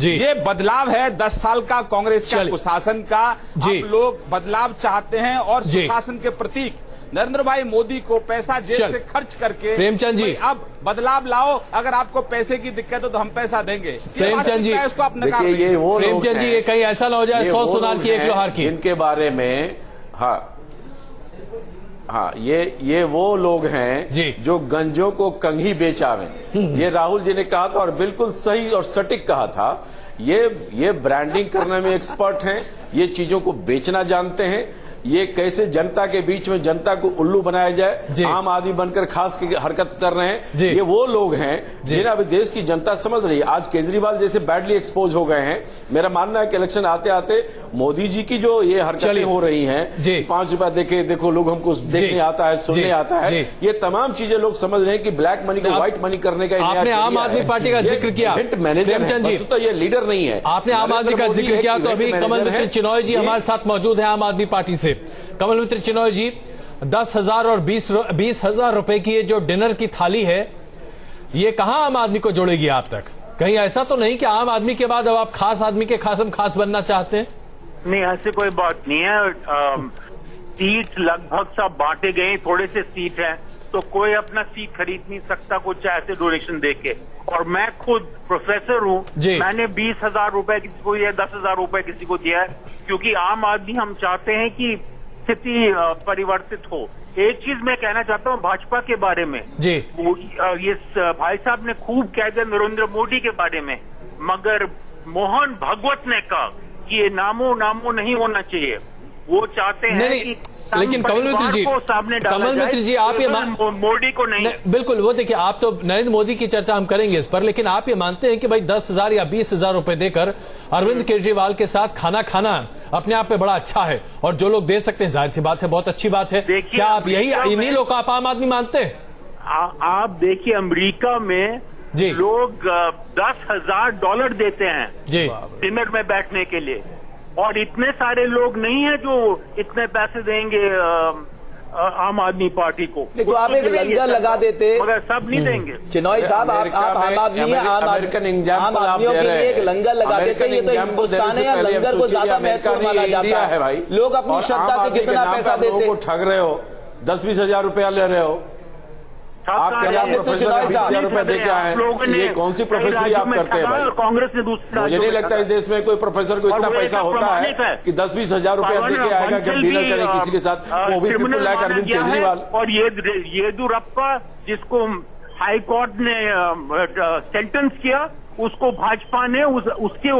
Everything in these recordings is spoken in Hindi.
ये बदलाव है 10 साल का कांग्रेस का कुशासन का। अब लोग बदलाव चाहते हैं और सुशासन के प्रतीक नरेंद्र भाई मोदी को पैसा जेब से खर्च करके प्रेमचंद जी अब बदलाव लाओ, अगर आपको पैसे की दिक्कत हो तो हम पैसा देंगे। प्रेमचंद जी इसको आप नकार देखिए, ये वो प्रेमचंद जी ये कहीं ऐसा ना हो जाए 100 सुनार की 1 लोहार की। इनके बारे में हाँ ये वो लोग हैं जो गंजों को कंघी बेचावे। ये राहुल जी ने कहा था और बिल्कुल सही और सटीक कहा था। ये ब्रांडिंग करने में एक्सपर्ट हैं, ये चीजों को बेचना जानते हैं, ये कैसे जनता के बीच में जनता को उल्लू बनाया जाए, आम आदमी बनकर खास की हरकत कर रहे हैं। ये वो लोग हैं जिन्हें अभी देश की जनता समझ रही है। आज केजरीवाल जैसे बैडली एक्सपोज हो गए हैं। मेरा मानना है कि इलेक्शन आते आते मोदी जी की जो ये हरकतें हो रही हैं, 5 रुपया देखो लोग हमको देखने आता है, सुनने आता है, ये तमाम चीजें लोग समझ रहे हैं कि ब्लैक मनी को व्हाइट मनी करने का आपने आम आदमी पार्टी का जिक्र किया, मैनेजर तो ये लीडर नहीं है। आपने आम आदमी का जिक्र किया तो अभी कमल मित्र चिनॉय जी हमारे साथ मौजूद है आम आदमी पार्टी से। कमल मित्र चिनॉय जी, 10,000 और 20,000 रुपए की ये जो डिनर की थाली है, ये कहां आम आदमी को जोड़ेगी आप तक? कहीं ऐसा तो नहीं कि आम आदमी के बाद अब आप खास आदमी के खासम खास बनना चाहते हैं? नहीं, ऐसी कोई बात नहीं है। सीट लगभग सब बांटे गए, थोड़े से सीट हैं तो कोई अपना सीट खरीद नहीं सकता कुछ ऐसे डोनेशन देके। और मैं खुद प्रोफेसर हूं, मैंने 20,000 रुपए किसी को या 10,000 रुपए किसी को दिया है, क्योंकि आम आदमी हम चाहते हैं कि स्थिति परिवर्तित हो। एक चीज मैं कहना चाहता हूं भाजपा के बारे में जी, ये भाई साहब ने खूब कह दिया नरेंद्र मोदी के बारे में, मगर मोहन भागवत ने कहा कि ये नामो नहीं होना चाहिए। वो चाहते हैं कि लेकिन कमल मित्र जी आप ये मोदी को नहीं, बिल्कुल वो देखिए, आप तो नरेंद्र मोदी की चर्चा हम करेंगे इस पर, लेकिन आप ये मानते हैं कि भाई 10,000 या 20,000 रुपए देकर अरविंद केजरीवाल के साथ खाना खाना अपने आप में बड़ा अच्छा है, और जो लोग दे सकते हैं जाहिर सी बात है बहुत अच्छी बात है। क्या आप इन्हीं लोग को आप आम आदमी मानते हैं? आप देखिए अमेरिका में लोग $10,000 देते हैं डिनर में बैठने के लिए, और इतने सारे लोग नहीं है जो इतने पैसे देंगे आम आदमी पार्टी को। तो आप एक लंगर लगा देते, मगर सब नहीं देंगे। चिनॉय साहब आप आम आदमी हैं, आम आदमियों के लिए एक लंगर लगा देते। ये तो हिंदुस्तान है, या लंगर को ज्यादा महत्वपूर्ण माना जाता है भाई। लोग अपनी श्रद्धा के जितना पैसा देते हो, ठग रहे हो, 10-20 हजार रुपया ले रहे हो। आप प्रोफेसर 20,000 रुपए दे के आए, ये कौन सी प्रोफेसरी आप करते हैं भाई? कांग्रेस ने दूसरा, मुझे नहीं लगता इस देश में कोई प्रोफेसर को इतना पैसा होता है कि 10-20 हजार रुपया दे के आएगा कि हम डीलर करें किसी के साथ, वो भी ट्रिपल लाख अरविंद केजरीवाल। और येदियुरप्पा जिसको हाई कोर्ट ने सेंटेंस किया, उसको भाजपा ने उसके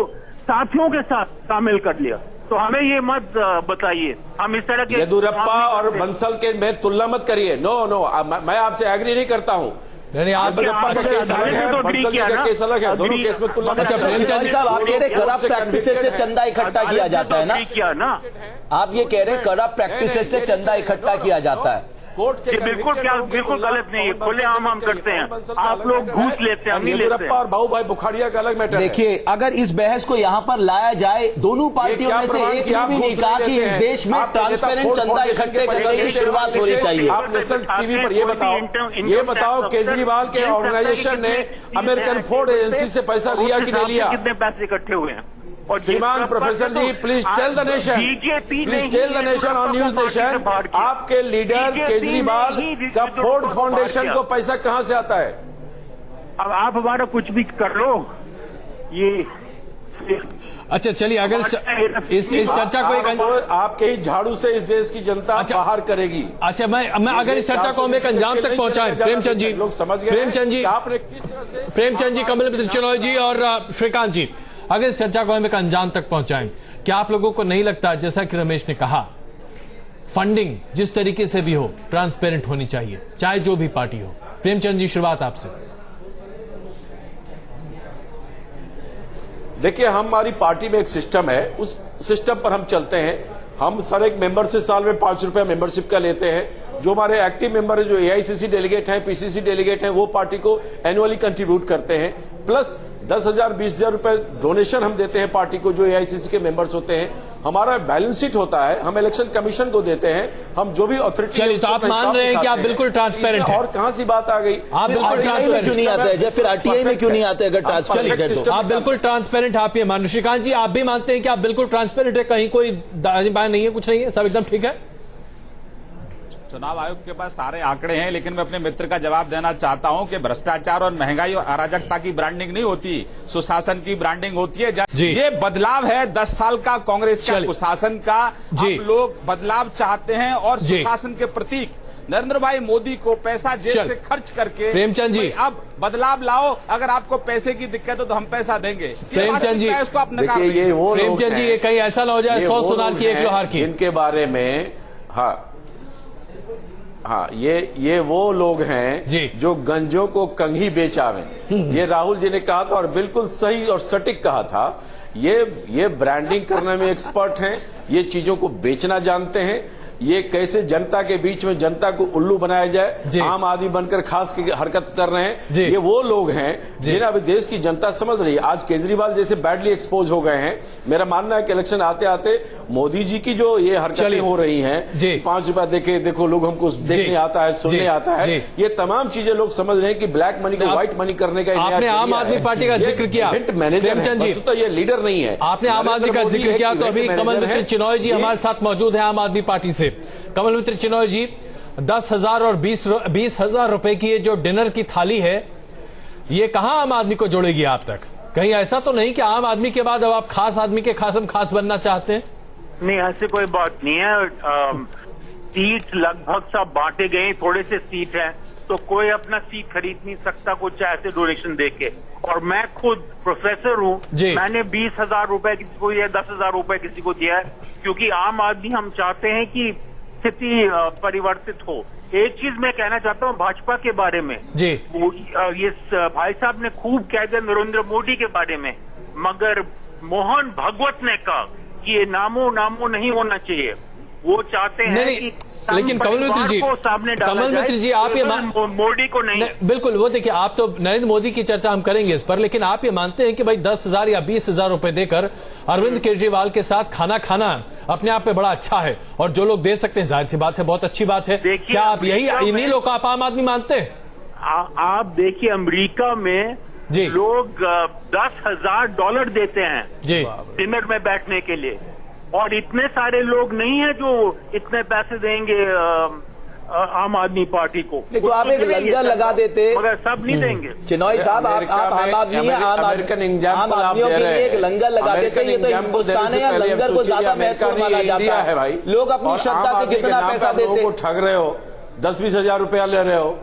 साथियों के साथ शामिल कर लिया। तो हमें ये मत बताइए, हम इस तरह के येदियुरप्पा और बंसल के में तुलना मत करिए। नो मैं आपसे एग्री नहीं करता हूँ। नहीं, आप केस अलग है, दोनों केस में तुलना। अच्छा प्रेमचंद साहब, आप कह रहे करप्ट प्रैक्टिसेस से चंदा इकट्ठा किया जाता है ना? आप ये कह रहे करप्ट प्रैक्टिसेस से चंदा इकट्ठा किया जाता है? बिल्कुल गलत नहीं है, खुलेआम हम करते हैं। आप लोग घूस लेते हैं, हम नहीं लेते। और भाऊ भाई बुखाड़िया का अलग मैटर है। देखिए, अगर इस बहस को यहाँ पर लाया जाए, दोनों पार्टियों में से एक ने भी नहीं कहा कि इस देश में ट्रांसपेरेंट चंदा इकट्ठे करने की शुरुआत होनी चाहिए। आप नेशनल टीवी पर ये बताओ केजरीवाल के ऑर्गेनाइजेशन ने अमेरिकन फोर्ड एजेंसी से पैसा लिया कि नहीं लिया? कितने पैसे इकट्ठे हुए हैं? और श्रीमान professor ji, please tell the nation on News Nation, आपके लीडर केजरीवाल का फोर्ड फाउंडेशन को पैसा कहां से आता है? अब आप हमारा कुछ भी कर लो, ये अच्छा चलिए, अगर इस चर्चा को आपके ही झाड़ू से इस देश की जनता बाहर करेगी। अच्छा मैं अगर इस चर्चा को हम एक अंजाम तक पहुंचाएं, प्रेमचंद जी, लोग समझ गए, प्रेमचंद जी, कमल मित्र चिनॉय जी और श्रीकांत जी, अगर इस चर्चा को हम एक अंजाम तक पहुंचाएं, क्या आप लोगों को नहीं लगता, जैसा कि रमेश ने कहा, फंडिंग जिस तरीके से भी हो ट्रांसपेरेंट होनी चाहिए, चाहे जो भी पार्टी हो? प्रेमचंद जी, शुरुआत आपसे। देखिए, हमारी पार्टी में एक सिस्टम है, उस सिस्टम पर हम चलते हैं। हम सर एक मेंबर से साल में 5 रुपया मेंबरशिप का लेते हैं। जो हमारे एक्टिव मेंबर है, जो एआईसीसी डेलीगेट हैं, पीसीसी डेलीगेट हैं, वो पार्टी को एनुअली कंट्रीब्यूट करते हैं। प्लस 10,000 20,000 रुपए डोनेशन हम देते हैं पार्टी को, जो एआईसीसी के मेंबर्स होते हैं। हमारा बैलेंस शीट होता है, हम इलेक्शन कमीशन को देते हैं, हम जो भी अथॉरिटी। चलिए, तो आप मान रहे हैं कि आप बिल्कुल ट्रांसपेरेंट हैं। और कहां सी बात आ गई? आप बिल्कुल ट्रांसपेरेंट क्यों नहीं आते हैं? फिर आरटीआई में क्यों नहीं आते अगर ट्रांसपेरेंट है तो? आप बिल्कुल ट्रांसपेरेंट, आप ये मान, श्रीकांत जी आप भी मानते हैं कि आप बिल्कुल ट्रांसपेरेंट है, कहीं कोई दाएं बाएं नहीं है, कुछ नहीं है, सब एकदम ठीक है? चुनाव आयोग के पास सारे आंकड़े हैं, लेकिन मैं अपने मित्र का जवाब देना चाहता हूं कि भ्रष्टाचार और महंगाई और अराजकता की ब्रांडिंग नहीं होती, सुशासन की ब्रांडिंग होती है। ये बदलाव है 10 साल का कांग्रेस का कुशासन का। आप लोग बदलाव चाहते हैं और सुशासन के प्रतीक नरेंद्र भाई मोदी को पैसा जेब से खर्च करके, प्रेमचंद जी अब बदलाव लाओ, अगर आपको पैसे की दिक्कत हो तो हम पैसा देंगे। प्रेमचंद जी इसको आप नकार देखिए, ये वो प्रेमचंद जी, ये कहीं ऐसा ना हो जाए 100 सोनार की 1 लोहार की। इनके बारे में हाँ, ये वो लोग हैं जो गंजों को कंघी बेच आवे। ये राहुल जी ने कहा था और बिल्कुल सही और सटीक कहा था। ये ब्रांडिंग करने में एक्सपर्ट हैं, ये चीजों को बेचना जानते हैं, ये कैसे जनता के बीच में जनता को उल्लू बनाया जाए, आम आदमी बनकर खास की हरकत कर रहे हैं। ये वो लोग हैं जिन्हें अभी देश की जनता समझ रही है। आज केजरीवाल जैसे बैडली एक्सपोज हो गए हैं। मेरा मानना है कि इलेक्शन आते आते मोदी जी की जो ये हरकतें हो रही हैं, 5 रुपया देखो लोग हमको देखने आता है, सुनने आता है, ये तमाम चीजें लोग समझ रहे हैं कि ब्लैक मनी को व्हाइट मनी करने का आपने आम आदमी पार्टी का जिक्र किया, मैनेजर तो ये लीडर नहीं है। आपने आम आदमी का जिक्र किया, तो अभी कमल मित्र चिनॉय जी हमारे साथ मौजूद है आम आदमी पार्टी से। कमल मित्र चिनॉय जी, 10,000 और 20,000 रुपए की ये जो डिनर की थाली है, ये कहां आम आदमी को जोड़ेगी आप तक? कहीं ऐसा तो नहीं कि आम आदमी के बाद अब आप खास आदमी के खास बनना चाहते हैं? नहीं, ऐसी कोई बात नहीं है। सीट लगभग सब बांटे गए, थोड़े से सीट हैं, तो कोई अपना सीट खरीद नहीं सकता कुछ ऐसे डोनेशन देके। और मैं खुद प्रोफेसर हूं, मैंने 20,000 रुपए किसी को दिया, 10,000 रुपए किसी को दिया है, क्योंकि आम आदमी हम चाहते हैं कि स्थिति परिवर्तित हो। एक चीज मैं कहना चाहता हूं भाजपा के बारे में। ये भाई साहब ने खूब कह दिया नरेंद्र मोदी के बारे में, मगर मोहन भागवत ने कहा कि ये नामो नहीं होना चाहिए। वो चाहते हैं कि लेकिन कमल मित्र जी आप ये मोदी को नहीं, बिल्कुल वो देखिए, आप तो नरेंद्र मोदी की चर्चा हम करेंगे इस पर, लेकिन आप ये मानते हैं कि भाई 10,000 या 20,000 रुपए देकर अरविंद केजरीवाल के साथ खाना अपने आप में बड़ा अच्छा है, और जो लोग दे सकते हैं जाहिर सी बात है, बहुत अच्छी बात है। क्या आप इन्हीं लोग आप आम आदमी मानते हैं? आप देखिए, अमेरिका में लोग $10,000 देते हैं डिनर में बैठने के लिए, और इतने सारे लोग नहीं हैं जो इतने पैसे देंगे आम आदमी पार्टी को। तो आप एक लंगर लगा देते, मगर सब नहीं देंगे। चिनॉय साहब, आप आम आदमी हैं, आम आदमियों के लिए एक लंगर लगा देते, ये तो हिंदुस्तान है, या लंगर को ज्यादा महत्वपूर्ण माना जाता है भाई। लोग अपनी श्रद्धा के जितना पैसा देते, ठग रहे हो, 10-20 हजार रुपया ले रहे हो।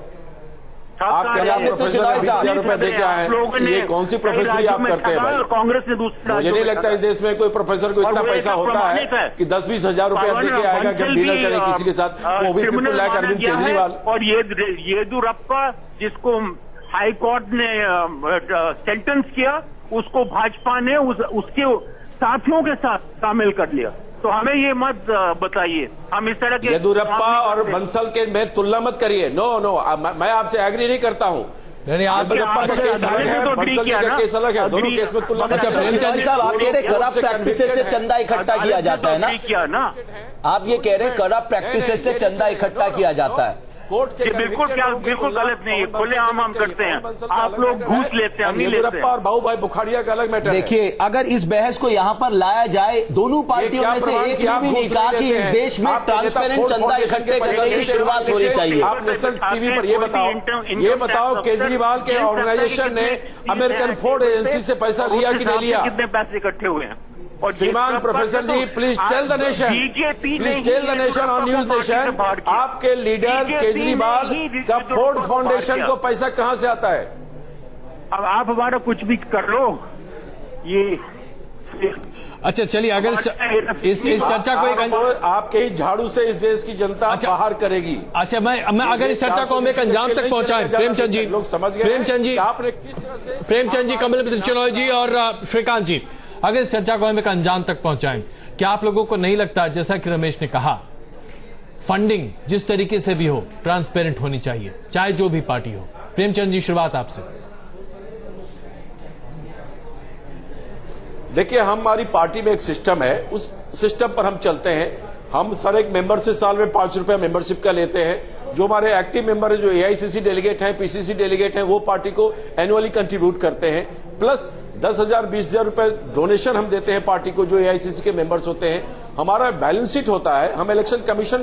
आप प्रोफेसर 20,000 रुपए दे के आए, ये कौन सी प्रोफेसरी आप करते हैं भाई? कांग्रेस ने दूसरा, मुझे नहीं लगता इस देश में कोई प्रोफेसर को इतना पैसा होता है कि 10-20 हजार रुपया दे के आएगा जब डीलर करे किसी के साथ, वो भी पीपल लाइक अरविंद केजरीवाल। और येदुरप्पा जिसको हाई कोर्ट ने सेंटेंस किया, उसको भाजपा ने उसके साथियों के साथ शामिल कर लिया। तो हमें ये मत बताइए, हम इस तरह के येदुरप्पा और बंसल के में तुलना मत करिए। नो, मैं आपसे एग्री नहीं करता हूँ। येदुरप्पा का केस अलग है, बंसल का केस अलग है, दोनों केस में तुलना। अच्छा प्रेमचंद साहब, आप कह रहे करप्ट प्रैक्टिसेस से चंदा इकट्ठा किया जाता है ना? आप ये कह रहे करप्ट प्रैक्टिसेस से चंदा इकट्ठा किया जाता है? बिल्कुल गलत नहीं है, खुलेआम हम करते हैं। आप लोग घूस लेते हैं, हम नहीं लेते। और बाबू भाई बुखाड़िया का अलग मैटर है। देखिए, अगर इस बहस को यहाँ पर लाया जाए, दोनों पार्टियों में से एक ने भी नहीं कहा कि इस देश में ट्रांसपेरेंट चंदा इकट्ठे करने की शुरुआत होनी चाहिए। आप नेशनल टीवी पर ये बताओ केजरीवाल के ऑर्गेनाइजेशन ने अमेरिकन फोर्ड एजेंसी से पैसा लिया कि नहीं लिया? कितने पैसे इकट्ठे हुए हैं? और श्रीमान professor ji, please tell the nation on News Nation, आपके लीडर केजरीवाल का फोर्ड फाउंडेशन को पैसा कहां से आता है? अब आप हमारा कुछ भी कर लो, ये अच्छा चलिए, अगर इस चर्चा को एक आपके ही झाड़ू से इस देश की जनता बाहर करेगी। अच्छा, मैं अगर इस चर्चा को हम एक अंजाम तक पहुंचाएं, प्रेमचंद जी, लोग समझ गए, प्रेमचंद जी, कमल मित्र चिनॉय जी और श्रीकांत जी, अगर इस चर्चा को हम एक अंजाम तक पहुंचाएं, क्या आप लोगों को नहीं लगता, जैसा कि रमेश ने कहा, फंडिंग जिस तरीके से भी हो ट्रांसपेरेंट होनी चाहिए, चाहे जो भी पार्टी हो? प्रेमचंद जी, शुरुआत आपसे। देखिए, हमारी पार्टी में एक सिस्टम है, उस सिस्टम पर हम चलते हैं। हम सर एक मेंबर से साल में 5 रुपया मेंबरशिप का लेते हैं। जो हमारे एक्टिव मेंबर है, जो एआईसीसी डेलीगेट हैं, पीसीसी डेलीगेट हैं, वो पार्टी को एनुअली कंट्रीब्यूट करते हैं। प्लस 10,000 20,000 रुपए डोनेशन हम देते हैं पार्टी को, जो एआईसीसी के मेंबर्स होते हैं। हमारा बैलेंस शीट होता है, हम इलेक्शन कमीशन